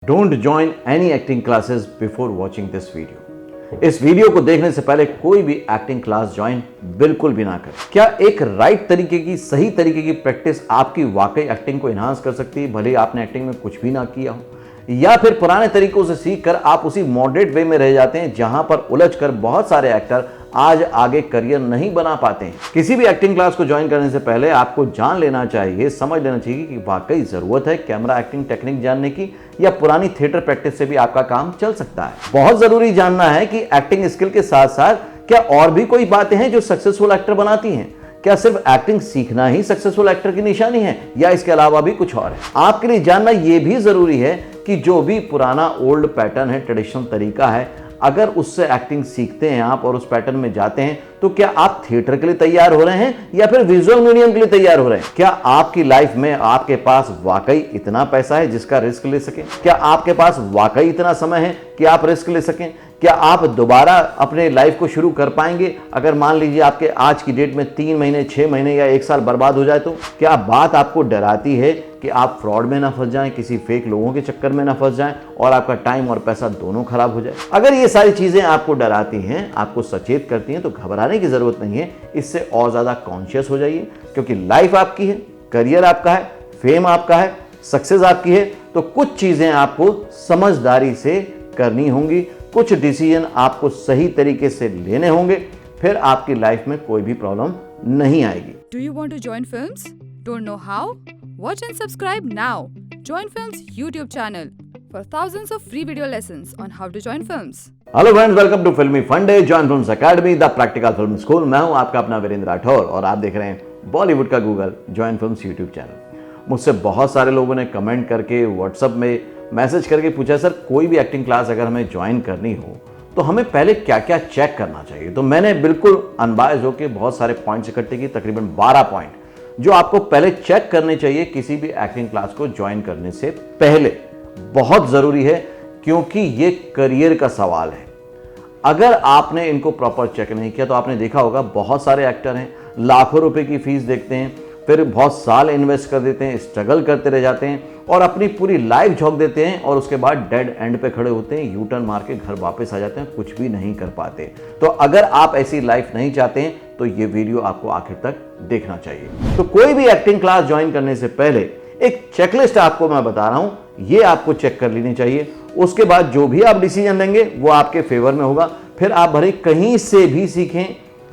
Don't join any acting classes before watching this video. इस video को देखने से पहले कोई भी एक्टिंग क्लास ज्वाइन बिल्कुल भी ना करें। क्या एक राइट तरीके की, सही तरीके की प्रैक्टिस आपकी वाकई एक्टिंग को इन्हांस कर सकती है, भले आपने एक्टिंग में कुछ भी ना किया हो, या फिर पुराने तरीकों से सीखकर आप उसी मॉडरेट वे में रह जाते हैं जहां पर उलझकर बहुत सारे एक्टर आज आगे करियर नहीं बना पाते हैं। किसी भी एक्टिंग क्लास को ज्वाइन करने से पहले आपको जान लेना चाहिए, समझ लेना चाहिए कि वाकई जरूरत है कैमरा एक्टिंग टेक्निक जानने की, या पुरानी थिएटर प्रैक्टिस से भी आपका काम चल सकता है। बहुत जरूरी जानना है कि एक्टिंग स्किल के साथ साथ क्या और भी कोई बातें हैं जो सक्सेसफुल एक्टर बनाती हैं। क्या सिर्फ एक्टिंग सीखना ही सक्सेसफुल एक्टर की निशानी है, या इसके अलावा भी कुछ और है? आपके लिए जानना यह भी जरूरी है कि जो भी पुराना ओल्ड पैटर्न है, ट्रेडिशनल तरीका है, अगर उससे एक्टिंग सीखते हैं आप और उस पैटर्न में जाते हैं, तो क्या आप थिएटर के लिए तैयार हो रहे हैं या फिर विजुअल मीडियम के लिए तैयार हो रहे हैं? क्या आपकी लाइफ में आपके पास वाकई इतना पैसा है जिसका रिस्क ले सकें? क्या आपके पास वाकई इतना समय है कि आप रिस्क ले सकें? क्या आप दोबारा अपने लाइफ को शुरू कर पाएंगे अगर मान लीजिए आपके आज की डेट में 3 महीने, 6 महीने या 1 साल बर्बाद हो जाए तो? क्या बात आपको डराती है कि आप फ्रॉड में ना फंस जाएं, किसी फेक लोगों के चक्कर में ना फंस जाएं और आपका टाइम और पैसा दोनों खराब हो जाए? अगर ये सारी चीजें आपको डराती हैं, आपको सचेत करती हैं, तो घबराने की जरूरत नहीं है। इससे और ज्यादा कॉन्शियस हो जाइए, क्योंकि लाइफ आपकी है, करियर आपका है, फेम आपका है, सक्सेस आपकी है। तो कुछ चीजें आपको समझदारी से करनी होंगी, कुछ डिसीजन आपको सही तरीके से लेने होंगे, फिर आपकी लाइफ में कोई भी प्रॉब्लम नहीं आएगी। Do you want to join films? Don't know how? Watch and subscribe now. Join Films YouTube channel for thousands of free video lessons on how to join films. Hello friends, welcome to Filmi Funde, join films academy, the practical film school. मैं हूं आपका अपना वीरेंद्र राठौर और आप देख रहे हैं बॉलीवुड का Google, join films YouTube channel. मुझसे बहुत सारे लोगों ने कमेंट करके, व्हाट्सएप में मैसेज करके पूछा, सर कोई भी एक्टिंग क्लास अगर हमें ज्वाइन करनी हो तो हमें पहले क्या क्या चेक करना चाहिए? तो मैंने बिल्कुल अनबायस्ड होकर बहुत सारे पॉइंट्स इकट्ठे किए, तकरीबन 12 पॉइंट जो आपको पहले चेक करने चाहिए किसी भी एक्टिंग क्लास को ज्वाइन करने से पहले। बहुत जरूरी है क्योंकि ये करियर का सवाल है। अगर आपने इनको प्रॉपर चेक नहीं किया तो आपने देखा होगा बहुत सारे एक्टर हैं, लाखों रुपए की फीस देखते हैं, फिर बहुत साल इन्वेस्ट कर देते हैं, स्ट्रगल करते रह जाते हैं और अपनी पूरी लाइफ झोंक देते हैं और उसके बाद डेड एंड पे खड़े होते हैं, यू टर्न मार के घर वापस आ जाते हैं, कुछ भी नहीं कर पाते। तो अगर आप ऐसी लाइफ नहीं चाहते हैं तो ये वीडियो आपको आखिर तक देखना चाहिए। तो कोई भी एक्टिंग क्लास ज्वाइन करने से पहले एक चेकलिस्ट आपको मैं बता रहा हूं, ये आपको चेक कर लेनी चाहिए। उसके बाद जो भी आप डिसीजन लेंगे वो आपके फेवर में होगा। फिर आप भले कहीं से भी सीखें,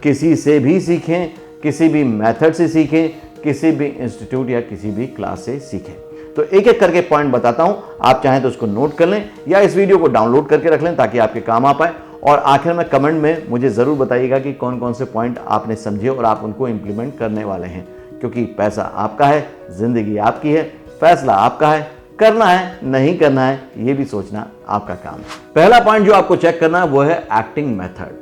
किसी से भी सीखें, किसी भी मेथड से सीखें, किसी भी इंस्टीट्यूट या किसी भी क्लास से सीखें। तो एक एक करके पॉइंट बताता हूं, आप चाहें तो उसको नोट कर लें या इस वीडियो को डाउनलोड करके रख लें ताकि आपके काम आ पाए। और आखिर में कमेंट में मुझे जरूर बताइएगा कि कौन कौन से पॉइंट आपने समझे और आप उनको इंप्लीमेंट करने वाले हैं, क्योंकि पैसा आपका है, जिंदगी आपकी है, फैसला आपका है, करना है नहीं करना है ये भी सोचना आपका काम है। पहला पॉइंट जो आपको चेक करना है वो है एक्टिंग मेथड।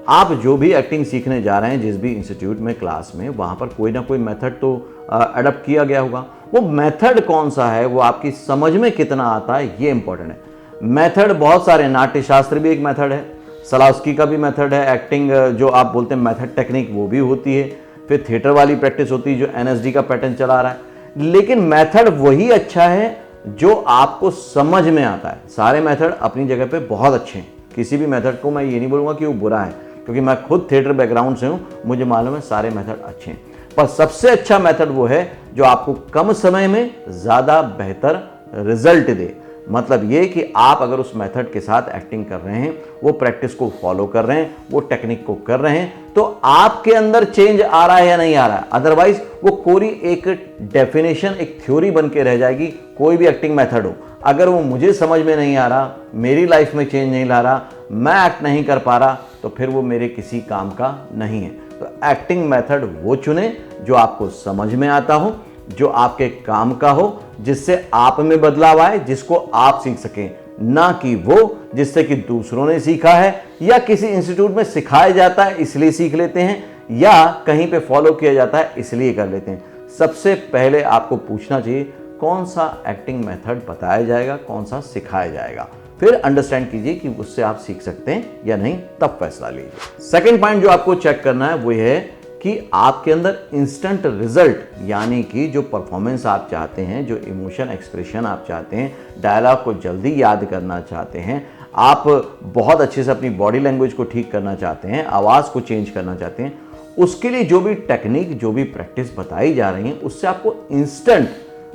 आप जो भी एक्टिंग सीखने जा रहे हैं, जिस भी इंस्टीट्यूट में, क्लास में, वहां पर कोई ना कोई मेथड तो अडॉप्ट किया गया होगा। वो मेथड कौन सा है, वो आपकी समझ में कितना आता है, ये इंपॉर्टेंट है। मेथड बहुत सारे, नाट्य शास्त्र भी एक मेथड है, सलास्की का भी मेथड है, एक्टिंग जो आप बोलते हैं मेथड टेक्निक वो भी होती है, फिर थिएटर वाली प्रैक्टिस होती है जो NSD का पैटर्न चला रहा है। लेकिन मेथड वही अच्छा है जो आपको समझ में आता है। सारे मेथड अपनी जगह पे बहुत अच्छे हैं, किसी भी मेथड को मैं ये नहीं बोलूँगा कि वो बुरा है, क्योंकि मैं खुद थिएटर बैकग्राउंड से हूँ, मुझे मालूम है सारे मेथड अच्छे हैं। पर सबसे अच्छा मेथड वो है जो आपको कम समय में ज़्यादा बेहतर रिजल्ट दे। मतलब ये कि आप अगर उस मेथड के साथ एक्टिंग कर रहे हैं, वो प्रैक्टिस को फॉलो कर रहे हैं, वो टेक्निक को कर रहे हैं, तो आपके अंदर चेंज आ रहा है या नहीं आ रहा है। अदरवाइज वो कोई एक डेफिनेशन, एक थ्योरी बन के रह जाएगी। कोई भी एक्टिंग मेथड हो, अगर वो मुझे समझ में नहीं आ रहा, मेरी लाइफ में चेंज नहीं ला रहा, मैं एक्ट नहीं कर पा रहा, तो फिर वो मेरे किसी काम का नहीं है। तो एक्टिंग मेथड वो चुने जो आपको समझ में आता हो, जो आपके काम का हो, जिससे आप में बदलाव आए, जिसको आप सीख सकें, ना कि वो जिससे कि दूसरों ने सीखा है या किसी इंस्टीट्यूट में सिखाया जाता है इसलिए सीख लेते हैं, या कहीं पे फॉलो किया जाता है इसलिए कर लेते हैं। सबसे पहले आपको पूछना चाहिए कौन सा एक्टिंग मेथड बताया जाएगा, कौन सा सिखाया जाएगा, फिर अंडरस्टैंड कीजिए कि उससे आप सीख सकते हैं या नहीं, तब फैसला लीजिए। सेकंड पॉइंट जो आपको चेक करना है वो है कि आपके अंदर इंस्टेंट रिजल्ट, यानी कि जो परफॉर्मेंस आप चाहते हैं, जो इमोशन एक्सप्रेशन आप चाहते हैं, डायलॉग को जल्दी याद करना चाहते हैं, आप बहुत अच्छे से अपनी बॉडी लैंग्वेज को ठीक करना चाहते हैं, आवाज़ को चेंज करना चाहते हैं, उसके लिए जो भी टेक्निक, जो भी प्रैक्टिस बताई जा रही है, उससे आपको इंस्टेंट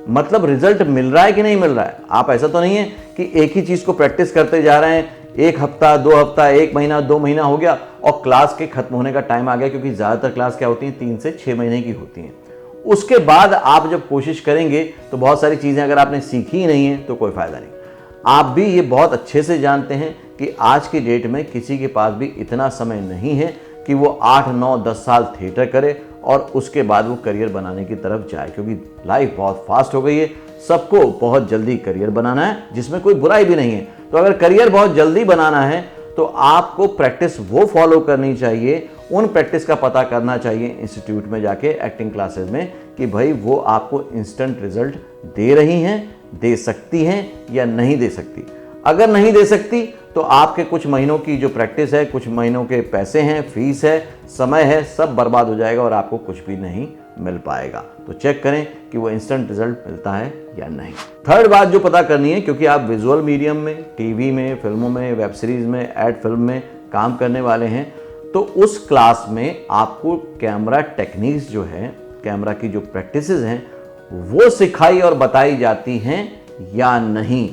मतलब रिजल्ट मिल रहा है कि नहीं मिल रहा है। आप ऐसा तो नहीं है कि एक ही चीज़ को प्रैक्टिस करते जा रहे हैं, 1 हफ्ता 2 हफ्ता 1 महीना 2 महीना हो गया और क्लास के खत्म होने का टाइम आ गया, क्योंकि ज़्यादातर क्लास क्या होती हैं 3 से 6 महीने की होती हैं। उसके बाद आप जब कोशिश करेंगे तो बहुत सारी चीज़ें अगर आपने सीखी ही नहीं है तो कोई फ़ायदा नहीं। आप भी ये बहुत अच्छे से जानते हैं कि आज की डेट में किसी के पास भी इतना समय नहीं है कि वो 8, 9, 10 साल थिएटर करे और उसके बाद वो करियर बनाने की तरफ जाए, क्योंकि लाइफ बहुत फास्ट हो गई है, सबको बहुत जल्दी करियर बनाना है, जिसमें कोई बुराई भी नहीं है। तो अगर करियर बहुत जल्दी बनाना है तो आपको प्रैक्टिस वो फॉलो करनी चाहिए, उन प्रैक्टिस का पता करना चाहिए इंस्टीट्यूट में जाके, एक्टिंग क्लासेस में, कि भाई वो आपको इंस्टेंट रिजल्ट दे रही हैं, दे सकती हैं या नहीं दे सकती। अगर नहीं दे सकती तो आपके कुछ महीनों की जो प्रैक्टिस है, कुछ महीनों के पैसे हैं, फीस है, समय है, सब बर्बाद हो जाएगा और आपको कुछ भी नहीं मिल पाएगा। तो चेक करें कि वो इंस्टेंट रिजल्ट मिलता है या नहीं। थर्ड बात जो पता करनी है, क्योंकि आप विजुअल मीडियम में, टीवी में, फिल्मों में, वेब सीरीज में, एड फिल्म में काम करने वाले हैं, तो उस क्लास में आपको कैमरा टेक्निक्स जो है, कैमरा की जो प्रैक्टिसेस हैं, वो सिखाई और बताई जाती हैं या नहीं।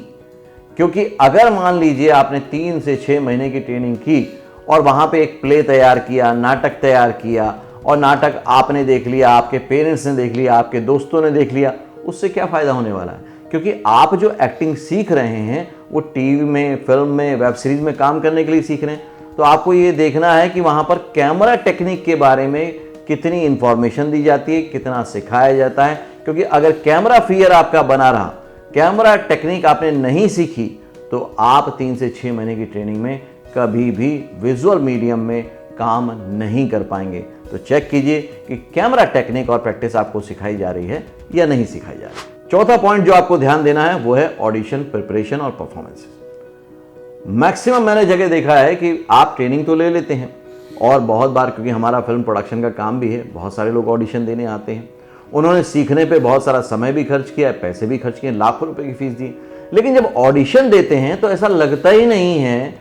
क्योंकि अगर मान लीजिए आपने 3 से 6 महीने की ट्रेनिंग की और वहाँ पे एक प्ले तैयार किया, नाटक तैयार किया, और नाटक आपने देख लिया, आपके पेरेंट्स ने देख लिया, आपके दोस्तों ने देख लिया, उससे क्या फ़ायदा होने वाला है? क्योंकि आप जो एक्टिंग सीख रहे हैं वो टीवी में, फिल्म में, वेब सीरीज में काम करने के लिए सीख रहे हैं। तो आपको ये देखना है कि वहाँ पर कैमरा टेक्निक के बारे में कितनी इंफॉर्मेशन दी जाती है, कितना सिखाया जाता है। क्योंकि अगर कैमरा फियर आपका बना रहा, कैमरा टेक्निक आपने नहीं सीखी, तो आप 3 से 6 महीने की ट्रेनिंग में कभी भी विजुअल मीडियम में काम नहीं कर पाएंगे। तो चेक कीजिए कि कैमरा टेक्निक और प्रैक्टिस आपको सिखाई जा रही है या नहीं सिखाई जा रही। चौथा पॉइंट जो आपको ध्यान देना है वो है ऑडिशन प्रिपरेशन और परफॉर्मेंस। मैक्सिमम मैंने जगह देखा है कि आप ट्रेनिंग तो ले लेते हैं, और बहुत बार, क्योंकि हमारा फिल्म प्रोडक्शन का काम भी है, बहुत सारे लोग ऑडिशन देने आते हैं, उन्होंने सीखने पे बहुत सारा समय भी खर्च किया, पैसे भी खर्च किए, लाखों रुपए की फीस दी, लेकिन जब ऑडिशन देते हैं तो ऐसा लगता ही नहीं है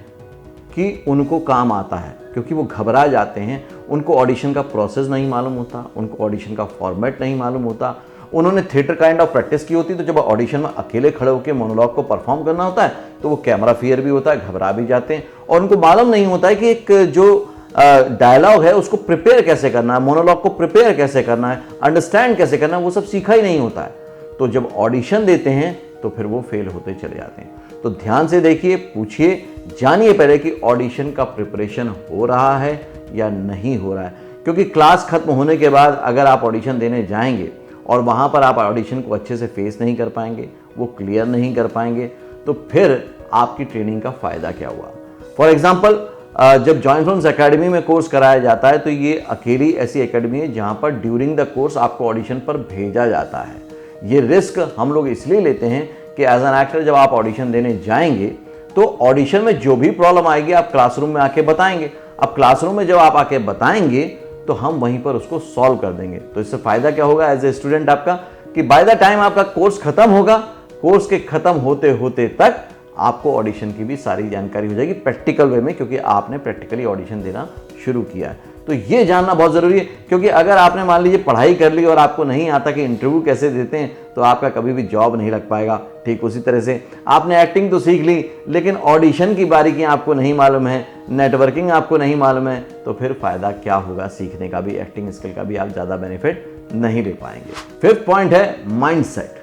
कि उनको काम आता है, क्योंकि वो घबरा जाते हैं। उनको ऑडिशन का प्रोसेस नहीं मालूम होता, उनको ऑडिशन का फॉर्मेट नहीं मालूम होता। उन्होंने थिएटर काइंड ऑफ प्रैक्टिस की होती, तो जब ऑडिशन में अकेले खड़े होकर मोनोलॉग को परफॉर्म करना होता है तो वो कैमरा फियर भी होता है, घबरा भी जाते हैं, और उनको मालूम नहीं होता है कि एक जो डायलॉग है उसको प्रिपेयर कैसे करना है, मोनोलॉग को प्रिपेयर कैसे करना है, अंडरस्टैंड कैसे करना है, वो सब सीखा ही नहीं होता है। तो जब ऑडिशन देते हैं तो फिर वो फेल होते चले जाते हैं। तो ध्यान से देखिए, पूछिए, जानिए पहले कि ऑडिशन का प्रिपरेशन हो रहा है या नहीं हो रहा है। क्योंकि क्लास खत्म होने के बाद अगर आप ऑडिशन देने जाएंगे और वहाँ पर आप ऑडिशन को अच्छे से फेस नहीं कर पाएंगे, वो क्लियर नहीं कर पाएंगे, तो फिर आपकी ट्रेनिंग का फ़ायदा क्या हुआ। फॉर एग्जाम्पल, जब जॉइन फिल्म्स एकेडमी में कोर्स कराया जाता है तो ये अकेली ऐसी एकेडमी है जहाँ पर ड्यूरिंग द कोर्स आपको ऑडिशन पर भेजा जाता है। ये रिस्क हम लोग इसलिए लेते हैं कि एज एन एक्टर जब आप ऑडिशन देने जाएंगे तो ऑडिशन में जो भी प्रॉब्लम आएगी आप क्लासरूम में आके बताएंगे। अब क्लासरूम में जब आप आके बताएंगे तो हम वहीं पर उसको सॉल्व कर देंगे। तो इससे फ़ायदा क्या होगा एज ए स्टूडेंट आपका, कि बाय द टाइम आपका कोर्स खत्म होगा, कोर्स के खत्म होते होते तक आपको ऑडिशन की भी सारी जानकारी हो जाएगी प्रैक्टिकल वे में, क्योंकि आपने प्रैक्टिकली ऑडिशन देना शुरू किया है। तो ये जानना बहुत ज़रूरी है, क्योंकि अगर आपने मान लीजिए पढ़ाई कर ली और आपको नहीं आता कि इंटरव्यू कैसे देते हैं, तो आपका कभी भी जॉब नहीं लग पाएगा। ठीक उसी तरह से आपने एक्टिंग तो सीख ली, लेकिन ऑडिशन की बारीकियां आपको नहीं मालूम है, नेटवर्किंग आपको नहीं मालूम है, तो फिर फ़ायदा क्या होगा सीखने का भी, एक्टिंग स्किल का भी आप ज़्यादा बेनिफिट नहीं ले पाएंगे। फिफ्थ पॉइंट है माइंडसेट।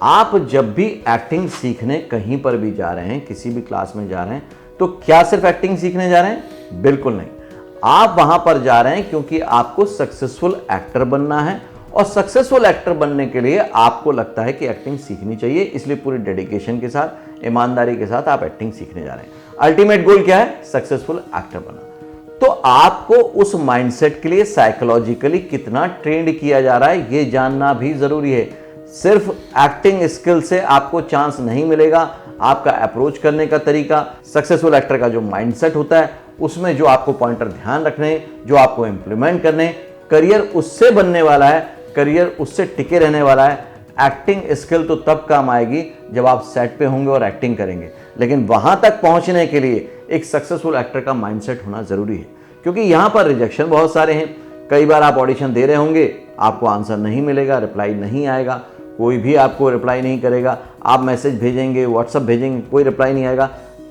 आप जब भी एक्टिंग सीखने कहीं पर भी जा रहे हैं, किसी भी क्लास में जा रहे हैं, तो क्या सिर्फ एक्टिंग सीखने जा रहे हैं? बिल्कुल नहीं। आप वहां पर जा रहे हैं क्योंकि आपको सक्सेसफुल एक्टर बनना है, और सक्सेसफुल एक्टर बनने के लिए आपको लगता है कि एक्टिंग सीखनी चाहिए, इसलिए पूरी डेडिकेशन के साथ, ईमानदारी के साथ आप एक्टिंग सीखने जा रहे हैं। अल्टीमेट गोल क्या है? सक्सेसफुल एक्टर बनना। तो आपको उस माइंडसेट के लिए साइकोलॉजिकली कितना ट्रेंड किया जा रहा है ये जानना भी जरूरी है। सिर्फ एक्टिंग स्किल से आपको चांस नहीं मिलेगा। आपका अप्रोच करने का तरीका, सक्सेसफुल एक्टर का जो माइंडसेट होता है, उसमें जो आपको पॉइंटर ध्यान रखने, जो आपको इंप्लीमेंट करने, करियर उससे बनने वाला है, करियर उससे टिके रहने वाला है। एक्टिंग स्किल तो तब काम आएगी जब आप सेट पे होंगे और एक्टिंग करेंगे, लेकिन वहां तक पहुंचने के लिए एक सक्सेसफुल एक्टर का माइंडसेट होना जरूरी है, क्योंकि यहां पर रिजेक्शन बहुत सारे हैं। कई बार आप ऑडिशन दे रहे होंगे, आपको आंसर नहीं मिलेगा, रिप्लाई नहीं आएगा, कोई भी आपको रिप्लाई नहीं करेगा, आप मैसेज भेजेंगे, व्हाट्सएप भेजेंगे, कोई रिप्लाई नहीं आएगा।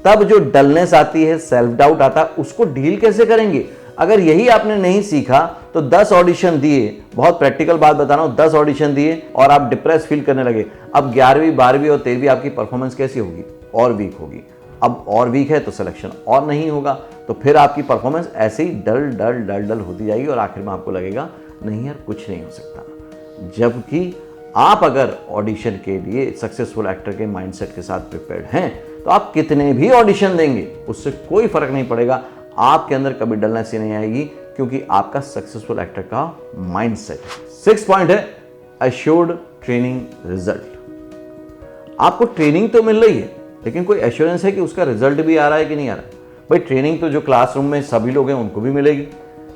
तब जो डलनेस आती है, सेल्फ डाउट आता है, उसको डील कैसे करेंगे? अगर यही आपने नहीं सीखा तो 10 ऑडिशन दिए, बहुत प्रैक्टिकल बात बता रहा हूं, 10 ऑडिशन दिए और आप डिप्रेस फील करने लगे। अब 11वीं 12वीं और 13वीं आपकी परफॉर्मेंस कैसी होगी? और वीक होगी। अब और वीक है तो सिलेक्शन और नहीं होगा, तो फिर आपकी परफॉर्मेंस ऐसे ही डल डल डल डल होती जाएगी और आखिर में आपको लगेगा नहीं यार कुछ नहीं हो सकता। जबकि आप अगर ऑडिशन के लिए सक्सेसफुल एक्टर के माइंडसेट के साथ प्रिपेयर्ड हैं तो आप कितने भी ऑडिशन देंगे उससे कोई फर्क नहीं पड़ेगा, आपके अंदर कभी डलनेस ही नहीं आएगी, क्योंकि आपका सक्सेसफुल एक्टर का माइंडसेट है। 6 पॉइंट है एश्योर्ड ट्रेनिंग रिजल्ट। आपको ट्रेनिंग तो मिल रही है, लेकिन कोई एश्योरेंस है कि उसका रिजल्ट भी आ रहा है कि नहीं आ रहा है? भाई ट्रेनिंग तो जो क्लासरूम में सभी लोग हैं उनको भी मिलेगी,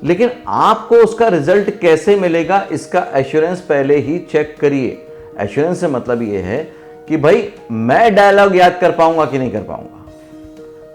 लेकिन आपको उसका रिजल्ट कैसे मिलेगा इसका एश्योरेंस पहले ही चेक करिए। एश्योरेंस से मतलब ये है कि भाई मैं डायलॉग याद कर पाऊंगा कि नहीं कर पाऊंगा,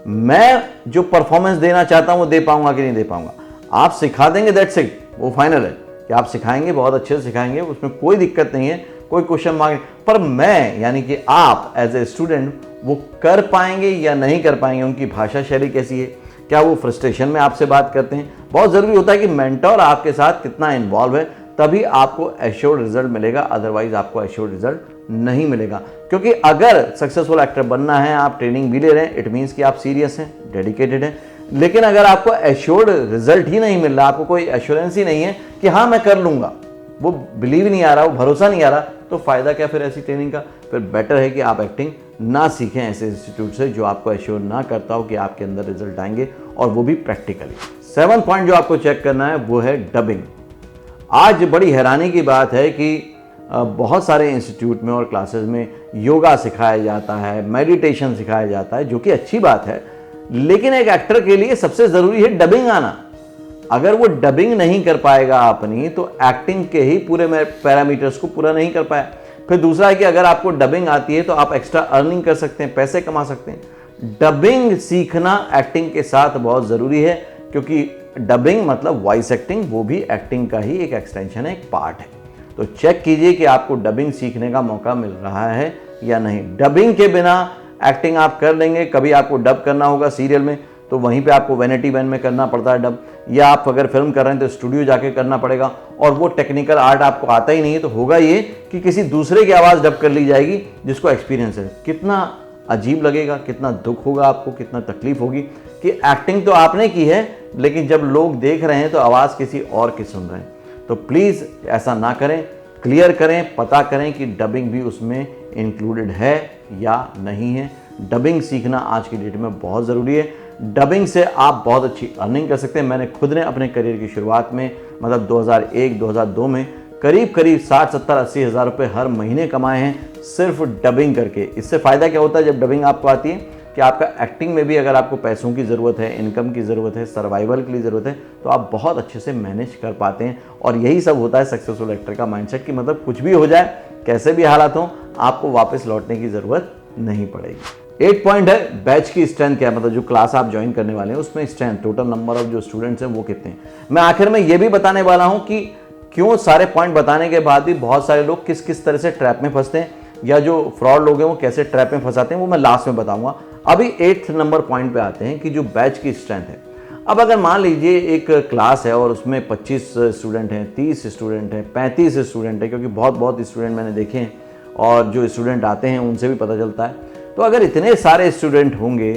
मैं जो परफॉर्मेंस देना चाहता हूं वो दे पाऊंगा कि नहीं दे पाऊंगा। आप सिखा देंगे दैट्स इट, वो फाइनल है कि आप सिखाएंगे, बहुत अच्छे से सिखाएंगे, उसमें कोई दिक्कत नहीं है, कोई क्वेश्चन मांगे, पर मैं यानी कि आप एज ए स्टूडेंट वो कर पाएंगे या नहीं कर पाएंगे, उनकी भाषा शैली कैसी है, क्या वो फ्रस्ट्रेशन में आपसे बात करते हैं। बहुत जरूरी होता है कि मेंटर आपके साथ कितना इन्वॉल्व है, तभी आपको एश्योर्ड रिजल्ट मिलेगा, अदरवाइज आपको एश्योर्ड रिजल्ट नहीं मिलेगा। क्योंकि अगर सक्सेसफुल एक्टर बनना है, आप ट्रेनिंग भी ले रहे हैं, इट मीन्स कि आप सीरियस हैं, डेडिकेटेड हैं। लेकिन अगर आपको एश्योर्ड रिजल्ट ही नहीं मिल रहा, आपको कोई एश्योरेंस ही नहीं है कि हाँ मैं कर लूंगा, वो बिलीव नहीं आ रहा, वो भरोसा नहीं आ रहा, तो फायदा क्या फिर ऐसी ट्रेनिंग का? फिर बेटर है कि आप एक्टिंग ना सीखें ऐसे इंस्टीट्यूट से जो आपको एश्योर ना करता हो कि आपके अंदर रिजल्ट आएंगे, और वो भी प्रैक्टिकली। 7 पॉइंट जो आपको चेक करना है वो है डबिंग। आज बड़ी हैरानी की बात है कि बहुत सारे इंस्टीट्यूट में और क्लासेस में योगा सिखाया जाता है, मेडिटेशन सिखाया जाता है, जो कि अच्छी बात है, लेकिन एक एक्टर के लिए सबसे जरूरी है डबिंग आना। अगर वो डबिंग नहीं कर पाएगा अपनी, तो एक्टिंग के ही पूरे पैरामीटर्स को पूरा नहीं कर पाया। फिर दूसरा है कि अगर आपको डबिंग आती है तो आप एक्स्ट्रा अर्निंग कर सकते हैं, पैसे कमा सकते हैं। डबिंग सीखना एक्टिंग के साथ बहुत जरूरी है, क्योंकि डबिंग मतलब वॉइस एक्टिंग, वो भी एक्टिंग का ही एक एक्सटेंशन है, एक पार्ट है। तो चेक कीजिए कि आपको डबिंग सीखने का मौका मिल रहा है या नहीं। डबिंग के बिना एक्टिंग आप कर लेंगे, कभी आपको डब करना होगा सीरियल में तो वहीं पे आपको वैनिटी वैन में करना पड़ता है डब, या आप अगर फिल्म कर रहे हैं तो स्टूडियो जाके करना पड़ेगा, और वो टेक्निकल आर्ट आपको आता ही नहीं है, तो होगा ये कि किसी दूसरे की आवाज़ डब कर ली जाएगी जिसको एक्सपीरियंस है। कितना अजीब लगेगा, कितना दुख होगा आपको, कितना तकलीफ होगी कि एक्टिंग तो आपने की है, लेकिन जब लोग देख रहे हैं तो आवाज़ किसी और की सुन रहे हैं। तो प्लीज़ ऐसा ना करें, क्लियर करें, पता करें कि डबिंग भी उसमें इंक्लूडेड है या नहीं है। डबिंग सीखना आज की डेट में बहुत ज़रूरी है। डबिंग से आप बहुत अच्छी अर्निंग कर सकते हैं। मैंने खुद ने अपने करियर की शुरुआत में मतलब 2001-2002 में करीब 60-70-80 हज़ार रुपये हर महीने कमाए हैं सिर्फ डबिंग करके। इससे फ़ायदा क्या होता है जब डबिंग आपको आती है कि आपका एक्टिंग में भी अगर आपको पैसों की ज़रूरत है, इनकम की ज़रूरत है, सर्वाइवल के लिए ज़रूरत है, तो आप बहुत अच्छे से मैनेज कर पाते हैं। और यही सब होता है सक्सेसफुल एक्टर का माइंडसेट कि मतलब कुछ भी हो जाए, कैसे भी हालात हों, आपको वापस लौटने की ज़रूरत नहीं पड़ेगी। 8 पॉइंट है बैच की स्ट्रेंथ क्या है, मतलब जो क्लास आप ज्वाइन करने वाले हैं उसमें स्ट्रेंथ, टोटल नंबर ऑफ जो स्टूडेंट्स हैं वो कितने हैं। मैं आखिर में ये भी बताने वाला हूँ कि क्यों सारे पॉइंट बताने के बाद भी बहुत सारे लोग किस किस तरह से ट्रैप में फंसते हैं, या जो फ्रॉड लोग हैं वो कैसे ट्रैप में फंसाते हैं, वो मैं लास्ट में बताऊंगा। अभी 8th नंबर पॉइंट पे आते हैं कि जो बैच की स्ट्रेंथ है। अब अगर मान लीजिए एक क्लास है और उसमें 25 स्टूडेंट हैं, 30 स्टूडेंट हैं, 35 स्टूडेंट हैं, क्योंकि बहुत स्टूडेंट मैंने देखे हैं और जो स्टूडेंट आते हैं उनसे भी पता चलता है। तो अगर इतने सारे स्टूडेंट होंगे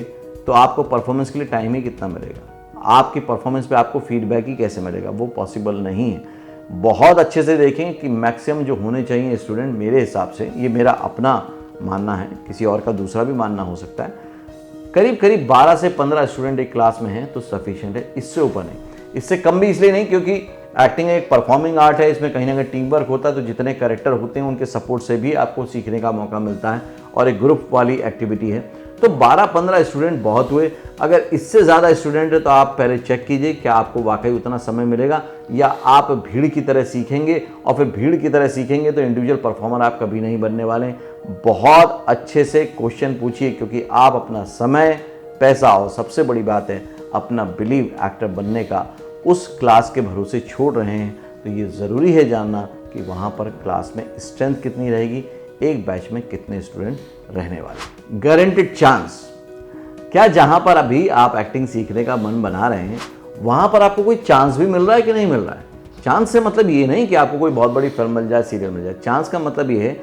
तो आपको परफॉर्मेंस के लिए टाइम ही कितना मिलेगा, आपकी परफॉर्मेंस पे आपको फीडबैक ही कैसे मिलेगा, वो पॉसिबल नहीं है। बहुत अच्छे से देखें कि मैक्सिमम जो होने चाहिए स्टूडेंट, मेरे हिसाब से, ये मेरा अपना मानना है, किसी और का दूसरा भी मानना हो सकता है, करीब 12 से 15 स्टूडेंट एक क्लास में हैं तो सफिशिएंट है, इससे ऊपर नहीं। इससे कम भी इसलिए नहीं क्योंकि एक्टिंग एक परफॉर्मिंग आर्ट है, इसमें कहीं ना कहीं टीम वर्क होता है, तो जितने कैरेक्टर होते हैं उनके सपोर्ट से भी आपको सीखने का मौका मिलता है और एक ग्रुप वाली एक्टिविटी है। तो 12-15 स्टूडेंट बहुत हुए। अगर इससे ज़्यादा स्टूडेंट है तो आप पहले चेक कीजिए क्या आपको वाकई उतना समय मिलेगा, या आप भीड़ की तरह सीखेंगे, और फिर भीड़ की तरह सीखेंगे तो इंडिविजुअल परफॉर्मर आप कभी नहीं बनने वाले। बहुत अच्छे से क्वेश्चन पूछिए, क्योंकि आप अपना समय, पैसा और सबसे बड़ी बात है अपना बिलीव एक्टर बनने का उस क्लास के भरोसे छोड़ रहे हैं। तो ये ज़रूरी है जानना कि वहाँ पर क्लास में स्ट्रेंथ कितनी रहेगी, एक बैच में कितने स्टूडेंट रहने वाले। गारंटेड चांस, क्या जहाँ पर अभी आप एक्टिंग सीखने का मन बना रहे हैं वहाँ पर आपको कोई चांस भी मिल रहा है कि नहीं मिल रहा है? चांस से मतलब ये नहीं कि आपको कोई बहुत बड़ी फिल्म मिल जाए, सीरियल मिल जाए। चांस का मतलब ये है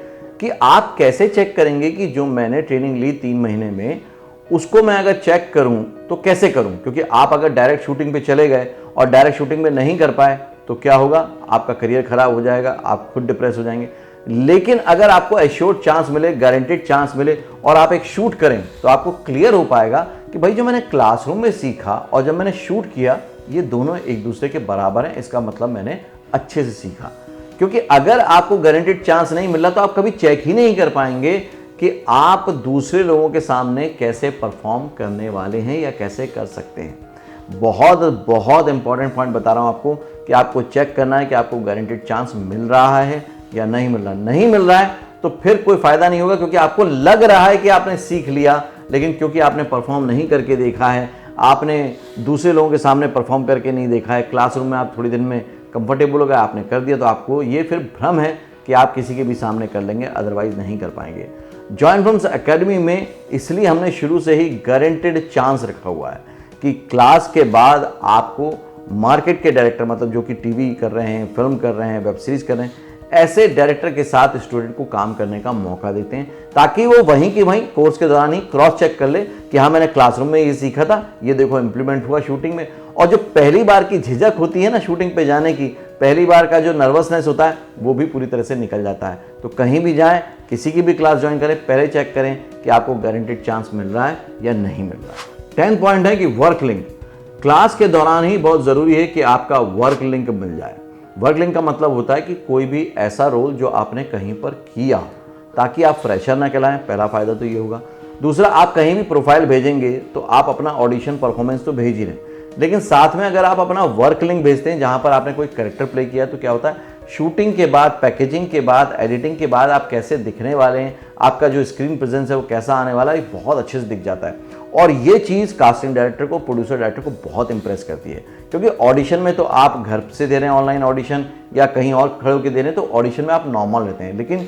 कि आप कैसे चेक करेंगे कि जो मैंने ट्रेनिंग ली 3 महीने में उसको मैं अगर चेक करूं तो कैसे करूं। क्योंकि आप अगर डायरेक्ट शूटिंग पे चले गए और डायरेक्ट शूटिंग में नहीं कर पाए तो क्या होगा, आपका करियर खराब हो जाएगा, आप खुद डिप्रेस हो जाएंगे। लेकिन अगर आपको एश्योर्ड चांस मिले, गारंटेड चांस मिले और आप एक शूट करें तो आपको क्लियर हो पाएगा कि भाई जो मैंने क्लासरूम में सीखा और जब मैंने शूट किया ये दोनों एक दूसरे के बराबर हैं, इसका मतलब मैंने अच्छे से सीखा। क्योंकि अगर आपको गारंटेड चांस नहीं मिल रहा तो आप कभी चेक ही नहीं कर पाएंगे कि आप दूसरे लोगों के सामने कैसे परफॉर्म करने वाले हैं या कैसे कर सकते हैं। बहुत बहुत इंपॉर्टेंट पॉइंट बता रहा हूं आपको कि आपको चेक करना है कि आपको गारंटेड चांस मिल रहा है या नहीं मिल रहा। नहीं मिल रहा है तो फिर कोई फायदा नहीं होगा, क्योंकि आपको लग रहा है कि आपने सीख लिया, लेकिन क्योंकि आपने परफॉर्म नहीं करके देखा है, आपने दूसरे लोगों के सामने परफॉर्म करके नहीं देखा है, क्लासरूम में आप थोड़ी दिन में कंफर्टेबल हो गए, आपने कर दिया, तो आपको ये फिर भ्रम है कि आप किसी के भी सामने कर लेंगे, अदरवाइज नहीं कर पाएंगे। जॉइन फिल्म्स एकेडमी में इसलिए हमने शुरू से ही गारंटेड चांस रखा हुआ है कि क्लास के बाद आपको मार्केट के डायरेक्टर, मतलब जो कि टीवी कर रहे हैं, फिल्म कर रहे हैं, वेब सीरीज कर रहे हैं, ऐसे डायरेक्टर के साथ स्टूडेंट को काम करने का मौका देते हैं, ताकि वो वहीं की वहीं कोर्स के दौरान ही क्रॉस चेक कर ले कि हाँ मैंने क्लासरूम में ये सीखा था, ये देखो इम्प्लीमेंट हुआ शूटिंग में। और जो पहली बार की झिझक होती है ना शूटिंग पे जाने की, पहली बार का जो नर्वसनेस होता है वो भी पूरी तरह से निकल जाता है। तो कहीं भी जाएं, किसी की भी क्लास ज्वाइन करें, पहले चेक करें कि आपको गारंटेड चांस मिल रहा है या नहीं मिल रहा है। 10 पॉइंट है कि वर्क लिंक। क्लास के दौरान ही बहुत ज़रूरी है कि आपका वर्क लिंक मिल जाए। वर्क लिंक का मतलब होता है कि कोई भी ऐसा रोल जो आपने कहीं पर किया, ताकि आप फ्रेशर ना कहलाएं, पहला फ़ायदा तो ये होगा। दूसरा, आप कहीं भी प्रोफाइल भेजेंगे तो आप अपना ऑडिशन परफॉर्मेंस तो भेज ही रहे, लेकिन साथ में अगर आप अपना वर्क लिंक भेजते हैं जहां पर आपने कोई कैरेक्टर प्ले किया, तो क्या होता है शूटिंग के बाद, पैकेजिंग के बाद, एडिटिंग के बाद आप कैसे दिखने वाले हैं, आपका जो स्क्रीन प्रेजेंस है वो कैसा आने वाला है, बहुत अच्छे से दिख जाता है। और ये चीज़ कास्टिंग डायरेक्टर को, प्रोड्यूसर डायरेक्टर को बहुत इंप्रेस करती है, क्योंकि ऑडिशन में तो आप घर से दे रहे हैं ऑनलाइन ऑडिशन या कहीं और खड़े होकर दे रहे हैं, तो ऑडिशन में आप नॉर्मल रहते हैं, लेकिन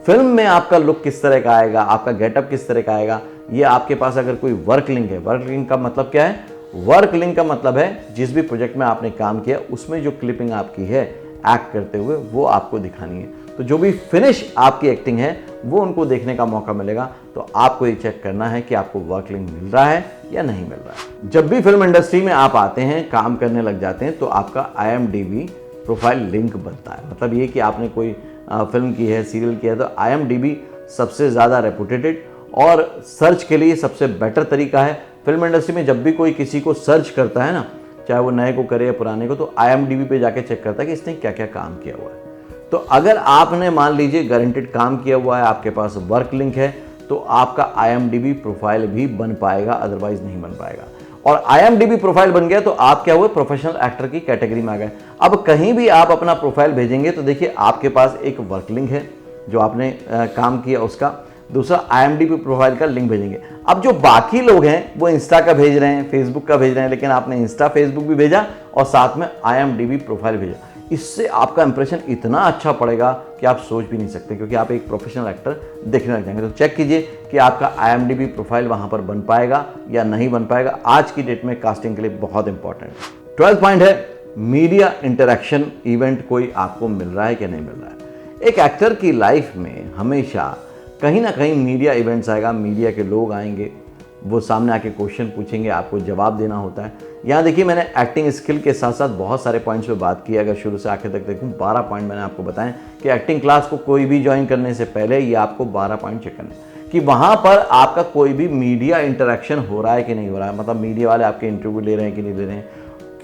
फिल्म में आपका लुक किस तरह का आएगा, आपका गेटअप किस तरह का आएगा, ये आपके पास अगर कोई वर्क लिंक है। वर्क लिंक का मतलब क्या है? वर्क लिंक का मतलब है जिस भी प्रोजेक्ट में आपने काम किया उसमें जो क्लिपिंग आपकी है एक्ट करते हुए वो आपको दिखानी है। तो जो भी फिनिश आपकी एक्टिंग है वो उनको देखने का मौका मिलेगा। तो आपको ये चेक करना है कि आपको वर्क लिंक मिल रहा है या नहीं मिल रहा है। जब भी फिल्म इंडस्ट्री में आप आते हैं, काम करने लग जाते हैं, तो आपका IMDb प्रोफाइल लिंक बनता है। मतलब ये कि आपने कोई फिल्म की है, सीरियल किया है, तो IMDb सबसे ज़्यादा रेपुटेटेड और सर्च के लिए सबसे बेटर तरीका है। फिल्म इंडस्ट्री में जब भी कोई किसी को सर्च करता है ना, चाहे वो नए को करे या पुराने को, तो IMDb पे जाके चेक करता है कि इसने क्या क्या काम किया हुआ है। तो अगर आपने मान लीजिए गारंटेड काम किया हुआ है, आपके पास वर्क लिंक है, तो आपका IMDb प्रोफाइल भी बन पाएगा, अदरवाइज नहीं बन पाएगा। और IMDb प्रोफाइल बन गया तो आप क्या हुए, प्रोफेशनल एक्टर की कैटेगरी में आ गए। अब कहीं भी आप अपना प्रोफाइल भेजेंगे तो देखिए आपके पास एक वर्क लिंक है जो आपने काम किया उसका, दूसरा IMDb प्रोफाइल का लिंक भेजेंगे। अब जो बाकी लोग हैं वो इंस्टा का भेज रहे हैं, फेसबुक का भेज रहे हैं, लेकिन आपने इंस्टा फेसबुक भी भेजा और साथ में IMDb प्रोफाइल भेजा। इससे आपका इंप्रेशन इतना अच्छा पड़ेगा कि आप सोच भी नहीं सकते, क्योंकि आप एक प्रोफेशनल एक्टर दिखने लग जाएंगे। तो चेक कीजिए कि आपका IMDb प्रोफाइल वहां पर बन पाएगा या नहीं बन पाएगा। आज की डेट में कास्टिंग के लिए बहुत इंपॉर्टेंट है। 12 पॉइंट है मीडिया इंटरेक्शन इवेंट कोई आपको मिल रहा है कि नहीं मिल रहा है। एक एक्टर की लाइफ में हमेशा कहीं ना कहीं मीडिया इवेंट्स आएगा, मीडिया के लोग आएंगे, वो सामने आके क्वेश्चन पूछेंगे, आपको जवाब देना होता है। यहाँ देखिए मैंने एक्टिंग स्किल के साथ साथ बहुत सारे पॉइंट्स पे बात की। अगर शुरू से आखिर तक देखूँ 12 पॉइंट मैंने आपको बताएं कि एक्टिंग क्लास को कोई भी ज्वाइन करने से पहले ये आपको 12 पॉइंट चेक करने कि वहाँ पर आपका कोई भी मीडिया इंटरेक्शन हो रहा है कि नहीं हो रहा है, मतलब मीडिया वाले आपके इंटरव्यू ले रहे हैं कि नहीं ले रहे हैं।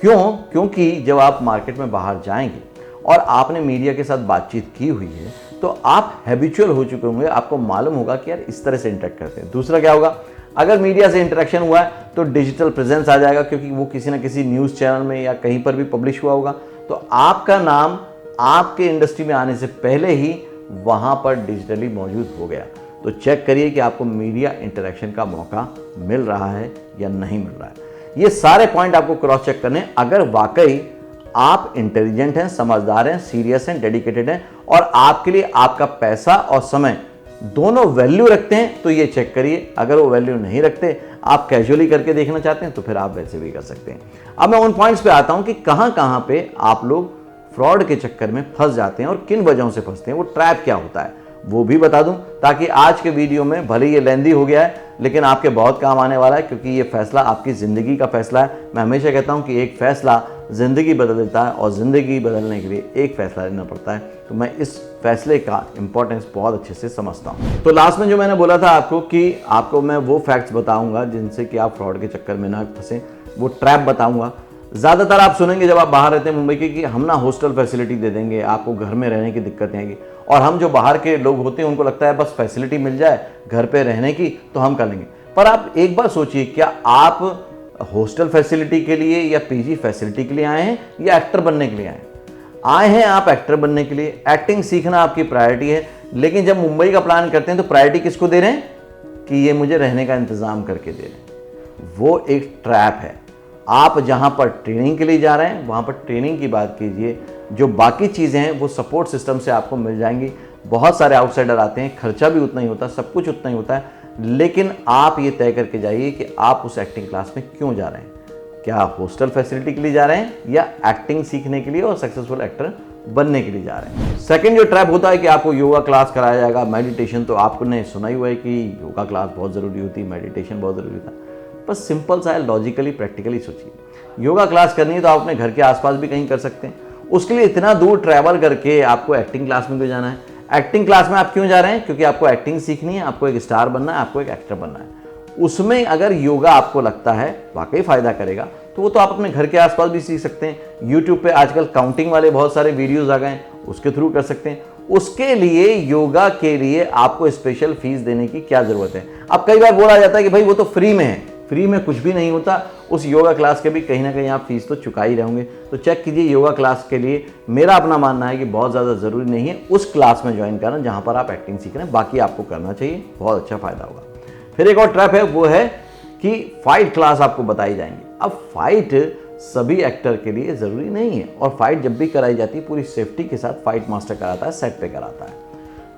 क्यों? क्योंकि जब आप मार्केट में बाहर जाएंगे और आपने मीडिया के साथ बातचीत की हुई है तो आप हैबिचुअल हो चुके होंगे, आपको मालूम होगा कि यार इस तरह से इंटरेक्ट करते हैं। दूसरा क्या होगा, अगर मीडिया से इंटरेक्शन हुआ है तो डिजिटल प्रेजेंस आ जाएगा, क्योंकि वो किसी ना किसी न्यूज़ चैनल में या कहीं पर भी पब्लिश हुआ होगा, तो आपका नाम आपके इंडस्ट्री में आने से पहले ही वहाँ पर डिजिटली मौजूद हो गया। तो चेक करिए कि आपको मीडिया इंटरेक्शन का मौका मिल रहा है या नहीं मिल रहा है। ये सारे पॉइंट आपको क्रॉस चेक करने हैं। अगर वाकई आप इंटेलिजेंट हैं, समझदार हैं, सीरियस हैं, डेडिकेटेड हैं और आपके लिए आपका पैसा और समय दोनों वैल्यू रखते हैं तो ये चेक करिए। अगर वो वैल्यू नहीं रखते, आप कैजुअली करके देखना चाहते हैं, तो फिर आप वैसे भी कर सकते हैं। अब मैं उन पॉइंट्स पे आता हूं कि कहां कहां पे आप लोग फ्रॉड के चक्कर में फंस जाते हैं और किन वजहों से फंसते हैं, वो ट्रैप क्या होता है वो भी बता दूं, ताकि आज के वीडियो में भले ये लेंदी हो गया है लेकिन आपके बहुत काम आने वाला है, क्योंकि ये फैसला आपकी ज़िंदगी का फैसला है। मैं हमेशा कहता हूं कि एक फैसला ज़िंदगी बदल देता है और ज़िंदगी बदलने के लिए एक फैसला लेना पड़ता है। तो मैं इस फैसले का इंपॉर्टेंस बहुत अच्छे से समझता हूं। तो लास्ट में जो मैंने बोला था आपको कि आपको मैं वो फैक्ट्स बताऊंगा जिनसे कि आप फ्रॉड के चक्कर में ना फंसे, वो ट्रैप बताऊंगा। ज़्यादातर आप सुनेंगे जब आप बाहर रहते हैं मुंबई के कि हम ना हॉस्टल फैसिलिटी दे देंगे, आपको घर में रहने की दिक्कत नहीं आएगी। और हम जो बाहर के लोग होते हैं उनको लगता है बस फैसिलिटी मिल जाए घर पे रहने की तो हम कर लेंगे। पर आप एक बार सोचिए, क्या आप हॉस्टल फैसिलिटी के लिए या पीजी फैसिलिटी के लिए आए हैं या एक्टर बनने के लिए आए हैं? आप एक्टर बनने के लिए, एक्टिंग सीखना आपकी प्रायोरिटी है। लेकिन जब मुंबई का प्लान करते हैं तो प्रायोरिटी किसको दे रहे हैं कि ये मुझे रहने का इंतज़ाम करके दे रहे हैं। वो एक ट्रैप है। आप जहां पर ट्रेनिंग के लिए जा रहे हैं वहां पर ट्रेनिंग की बात कीजिए, जो बाकी चीज़ें हैं वो सपोर्ट सिस्टम से आपको मिल जाएंगी। बहुत सारे आउटसाइडर आते हैं, खर्चा भी उतना ही होता है, सब कुछ उतना ही होता है, लेकिन आप ये तय करके जाइए कि आप उस एक्टिंग क्लास में क्यों जा रहे हैं। क्या हॉस्टल फैसिलिटी के लिए जा रहे हैं या एक्टिंग सीखने के लिए और सक्सेसफुल एक्टर बनने के लिए जा रहे हैं? सेकंड जो ट्रैप होता है कि आपको योगा क्लास कराया जाएगा, मेडिटेशन। तो आपने सुना ही हुआ है कि योगा क्लास बहुत ज़रूरी होती है, मेडिटेशन बहुत ज़रूरी था। बस सिंपल सा है, लॉजिकली प्रैक्टिकली सोचिए। योगा क्लास करनी है तो आप अपने घर के आसपास भी कहीं कर सकते हैं। उसके लिए इतना दूर ट्रैवल करके आपको एक्टिंग क्लास में क्यों जाना है? एक्टिंग क्लास में आप क्यों जा रहे हैं? क्योंकि आपको एक्टिंग सीखनी है, आपको एक स्टार बनना है, आपको एक एक्टर बनना है। उसमें अगर योगा आपको लगता है वाकई फ़ायदा करेगा तो वो तो आप अपने घर के आसपास भी सीख सकते हैं। यूट्यूब पे आजकल काउंटिंग वाले बहुत सारे वीडियोज़ आ गए हैं, उसके थ्रू कर सकते हैं। उसके लिए योगा के लिए आपको स्पेशल फीस देने की क्या ज़रूरत है? अब कई बार बोला जाता है कि भाई वो तो फ्री में है। फ्री में कुछ भी नहीं होता। उस योगा क्लास के भी कहीं ना कहीं आप फीस तो चुका ही रहेंगे। तो चेक कीजिए, योगा क्लास के लिए मेरा अपना मानना है कि बहुत ज़्यादा ज़रूरी नहीं है उस क्लास में ज्वाइन करना जहाँ पर आप एक्टिंग सीख रहे हैं। बाकी आपको करना चाहिए, बहुत अच्छा फ़ायदा होगा। फिर एक और ट्रैप है, वो है कि फाइट क्लास आपको बताई जाएंगी। अब फाइट सभी एक्टर के लिए ज़रूरी नहीं है, और फाइट जब भी कराई जाती है पूरी सेफ्टी के साथ फाइट मास्टर कराता है, सेट पे कराता है।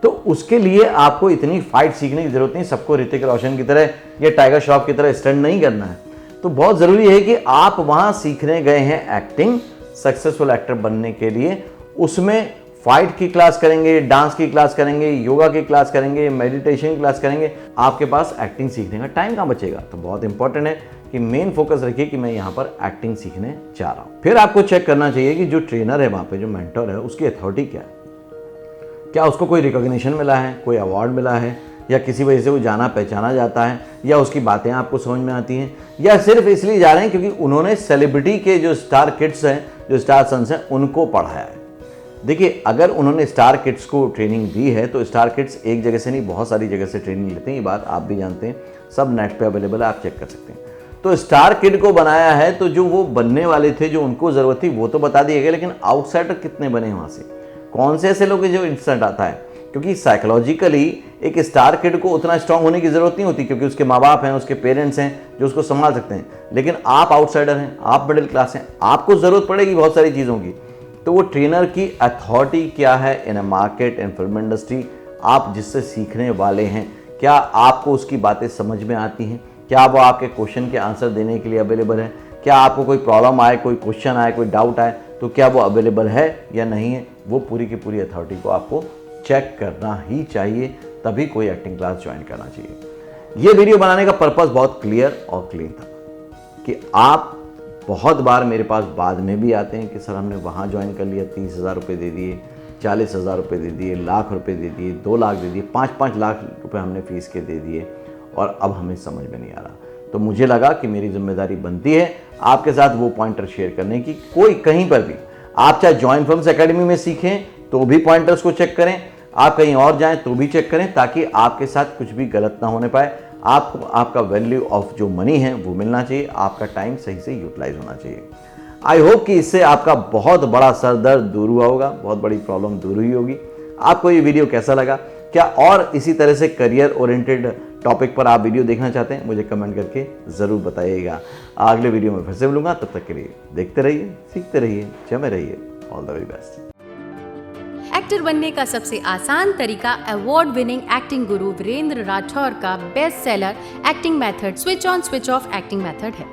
तो उसके लिए आपको इतनी फाइट सीखने की जरूरत नहीं। सबको ऋतिक रोशन की तरह या टाइगर श्रॉफ की तरह स्टंट नहीं करना है। तो बहुत ज़रूरी है कि आप वहाँ सीखने गए हैं एक्टिंग, सक्सेसफुल एक्टर बनने के लिए। उसमें फाइट की क्लास करेंगे, डांस की क्लास करेंगे, योगा की क्लास करेंगे, मेडिटेशन की क्लास करेंगे। आपके पास एक्टिंग सीखने का टाइम कहाँ बचेगा? तो बहुत इंपॉर्टेंट है कि मेन फोकस रखिए कि मैं यहाँ पर एक्टिंग सीखने जा रहा हूँ। फिर आपको चेक करना चाहिए कि जो ट्रेनर है वहाँ पे, जो मेंटर है, उसकी अथॉरिटी क्या है। क्या उसको कोई रिकॉग्निशन मिला है, कोई अवार्ड मिला है, या किसी वजह से वो जाना पहचाना जाता है, या उसकी बातें आपको समझ में आती हैं, या सिर्फ इसलिए जा रहे हैं क्योंकि उन्होंने सेलिब्रिटी के जो स्टार किड्स हैं, जो स्टार सन्स हैं, उनको पढ़ाया है। देखिए, अगर उन्होंने स्टार किड्स को ट्रेनिंग दी है तो स्टार किड्स एक जगह से नहीं बहुत सारी जगह से ट्रेनिंग लेते हैं। ये बात आप भी जानते हैं, सब नेट पे अवेलेबल है, आप चेक कर सकते हैं। तो स्टार किड को बनाया है तो जो वो बनने वाले थे, जो उनको ज़रूरत थी, वो तो बता दिया गया, लेकिन आउटसाइडर कितने बने वहाँ से? कौन से ऐसे लोग जो इंस्टेंट आता है? क्योंकि साइकोलॉजिकली एक स्टार किड को उतना स्ट्रांग होने की ज़रूरत नहीं होती, क्योंकि उसके माँ बाप हैं, उसके पेरेंट्स हैं जो उसको संभाल सकते हैं। लेकिन आप आउटसाइडर हैं, आप मिडिल क्लास हैं, आपको ज़रूरत पड़ेगी बहुत सारी चीज़ों की। तो वो ट्रेनर की अथॉरिटी क्या है in a market, in film industry? आप जिससे सीखने वाले हैं, क्या आपको उसकी बातें समझ में आती हैं? क्या वो आपके क्वेश्चन के आंसर देने के लिए अवेलेबल है? क्या आपको कोई प्रॉब्लम आए, कोई क्वेश्चन आए, कोई डाउट आए, तो क्या वो अवेलेबल है या नहीं है? वो पूरी की पूरी अथॉरिटी को आपको चेक करना ही चाहिए, तभी कोई एक्टिंग क्लास ज्वाइन करना चाहिए। ये वीडियो बनाने का पर्पस बहुत क्लियर और क्लीन था कि आप बहुत बार मेरे पास बाद में भी आते हैं कि सर हमने वहाँ ज्वाइन कर लिया, 30,000 रुपये दे दिए, 40,000 रुपये दे दिए, लाख रुपये दे दिए, 2 लाख दे दिए, 5-5 लाख रुपये हमने फीस के दे दिए और अब हमें समझ में नहीं आ रहा। तो मुझे लगा कि मेरी जिम्मेदारी बनती है आपके साथ वो पॉइंटर शेयर करने की। कोई कहीं पर भी, आप चाहे जॉइन फिल्म्स एकेडमी में सीखें तो भी पॉइंटर्स को चेक करें, आप कहीं और जाएं तो भी चेक करें, ताकि आपके साथ कुछ भी गलत ना होने पाए। आपका वैल्यू ऑफ जो मनी है वो मिलना चाहिए, आपका टाइम सही से यूटिलाइज होना चाहिए। आई होप कि इससे आपका बहुत बड़ा सर दर्द दूर हुआ होगा, बहुत बड़ी प्रॉब्लम दूर हुई होगी। आपको ये वीडियो कैसा लगा? क्या और इसी तरह से करियर ओरिएंटेड टॉपिक पर आप वीडियो देखना चाहते हैं? मुझे कमेंट करके ज़रूर बताइएगा। अगले वीडियो में फिर से मिलूंगा, तब तक के लिए देखते रहिए, सीखते रहिए, जमे रहिए। All the very best. Actor बनने का सबसे आसान तरीका अवार्ड विनिंग एक्टिंग गुरु वीरेंद्र राठौर का best seller acting method switch on switch off acting method है।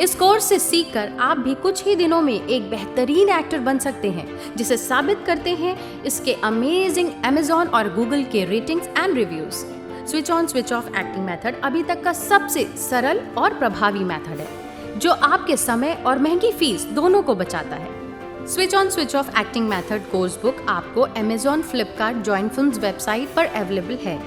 इस कोर्स से सीखकर आप भी कुछ ही दिनों में एक बेहतरीन एक्टर बन सकते हैं, जिसे साबित करते हैं इसके अमेजिंग Amazon और Google के ratings and reviews. Switch on switch off acting method अभी तक का सबसे सरल और प्रभावी मेथड है, जो आपके समय और महंगी फीस दोनों को बचाता है। Switch on switch off acting method course book आपको Amazon, Flipkart, join films website पर अवेलेबल है।